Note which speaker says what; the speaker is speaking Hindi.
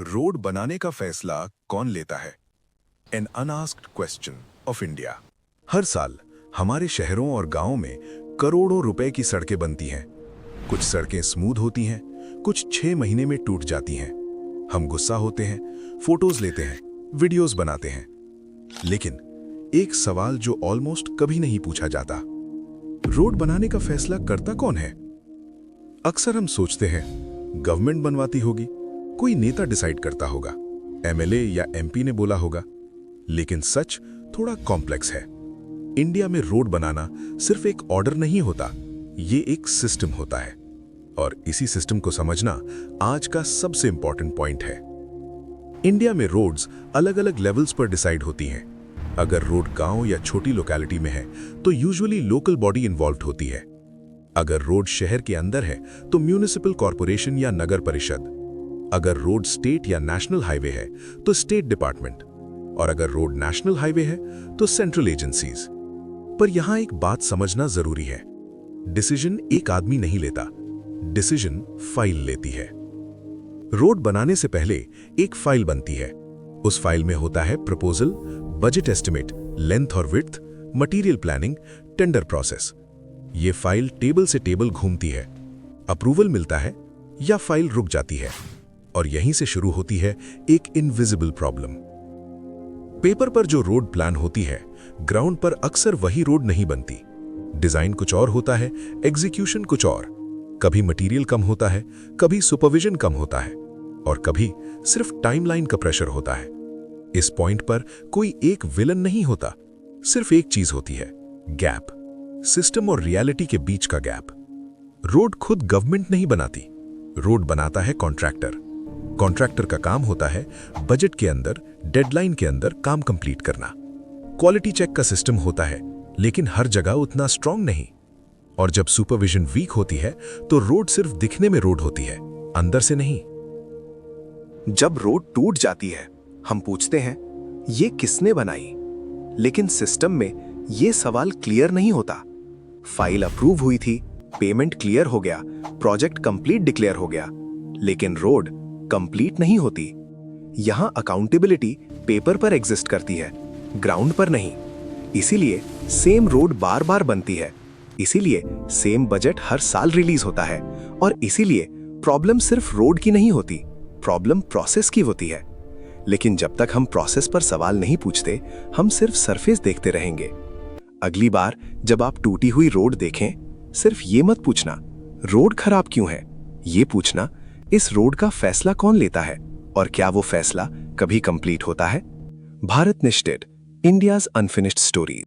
Speaker 1: रोड बनाने का फैसला कौन लेता है? An unasked question of India. हर साल हमारे शहरों और गांवों में करोड़ों रुपए की सड़कें बनती हैं। कुछ सड़कें स्मूथ होती हैं, कुछ 6 महीने में टूट जाती हैं। हम गुस्सा होते हैं, फोटोज लेते हैं, वीडियोस बनाते हैं, लेकिन एक सवाल जो ऑलमोस्ट कभी नहीं पूछा जाता, रोड बनाने का फैसला करता कौन है? अक्सर हम सोचते हैं गवर्नमेंट बनवाती होगी, कोई नेता डिसाइड करता होगा, एमएलए या एमपी ने बोला होगा। लेकिन सच थोड़ा कॉम्प्लेक्स है। इंडिया में रोड बनाना सिर्फ एक ऑर्डर नहीं होता, ये एक सिस्टम होता है। और इसी सिस्टम को समझना आज का सबसे इंपॉर्टेंट पॉइंट है। इंडिया में रोड्स अलग अलग लेवल्स पर डिसाइड होती हैं। अगर रोड गांव या छोटी लोकेलिटी में है तो यूजुअली लोकल बॉडी इन्वॉल्व होती है। अगर रोड शहर के अंदर है तो म्यूनिसिपल कॉर्पोरेशन या नगर परिषद। अगर रोड स्टेट या नेशनल हाईवे है तो स्टेट डिपार्टमेंट। और अगर रोड नेशनल हाईवे है तो सेंट्रल एजेंसीज। पर यहां एक बात समझना जरूरी है, डिसीजन एक आदमी नहीं लेता, डिसीजन फाइल लेती है। रोड बनाने से पहले एक फाइल बनती है। उस फाइल में होता है प्रपोजल, बजट एस्टिमेट, लेंथ और width, material planning, tender process. ये फाइल टेबल से टेबल घूमती है, अप्रूवल मिलता है या फाइल रुक जाती है। और यहीं से शुरू होती है एक इनविजिबल प्रॉब्लम। पेपर पर जो रोड प्लान होती है, ग्राउंड पर अक्सर वही रोड नहीं बनती। डिजाइन कुछ और होता है, एग्जीक्यूशन कुछ और। कभी मटेरियल कम होता है, कभी सुपरविजन कम होता है, और कभी सिर्फ टाइमलाइन का प्रेशर होता है। इस पॉइंट पर कोई एक विलन नहीं होता, सिर्फ एक चीज होती है, गैप। सिस्टम और रियलिटी के बीच का गैप। रोड खुद गवर्नमेंट नहीं बनाती, रोड बनाता है कॉन्ट्रैक्टर। कॉन्ट्रैक्टर का काम होता है बजट के अंदर, डेडलाइन के अंदर काम कंप्लीट करना। क्वालिटी चेक का सिस्टम होता है, लेकिन हर जगह उतना स्ट्रांग नहीं। और जब सुपरविजन वीक होती है तो रोड सिर्फ दिखने में रोड होती है, अंदर से नहीं।
Speaker 2: जब रोड टूट जाती है, हम पूछते हैं ये किसने बनाई? लेकिन सिस्टम में ये सवाल क्लियर नहीं होता। फाइल अप्रूव हुई थी, पेमेंट क्लियर हो गया, प्रोजेक्ट कंप्लीट डिक्लेयर हो गया, लेकिन रोड कंप्लीट नहीं होती। यहां अकाउंटेबिलिटी पेपर पर एग्जिस्ट करती है, ग्राउंड पर नहीं। इसीलिए सेम रोड बार बार बनती है, इसीलिए सेम बजट हर साल रिलीज होता है, और इसीलिए प्रॉब्लम सिर्फ रोड की नहीं होती, प्रॉब्लम प्रोसेस की होती है। लेकिन जब तक हम प्रोसेस पर सवाल नहीं पूछते, हम सिर्फ सरफेस देखते रहेंगे। अगली बार जब आप टूटी हुई रोड देखें, सिर्फ ये मत पूछना रोड खराब क्यों है, ये पूछना इस रोड का फैसला कौन लेता है, और क्या वो फैसला कभी कंप्लीट होता है? भारत निष्ठित, इंडियाज अनफिनिश्ड स्टोरी।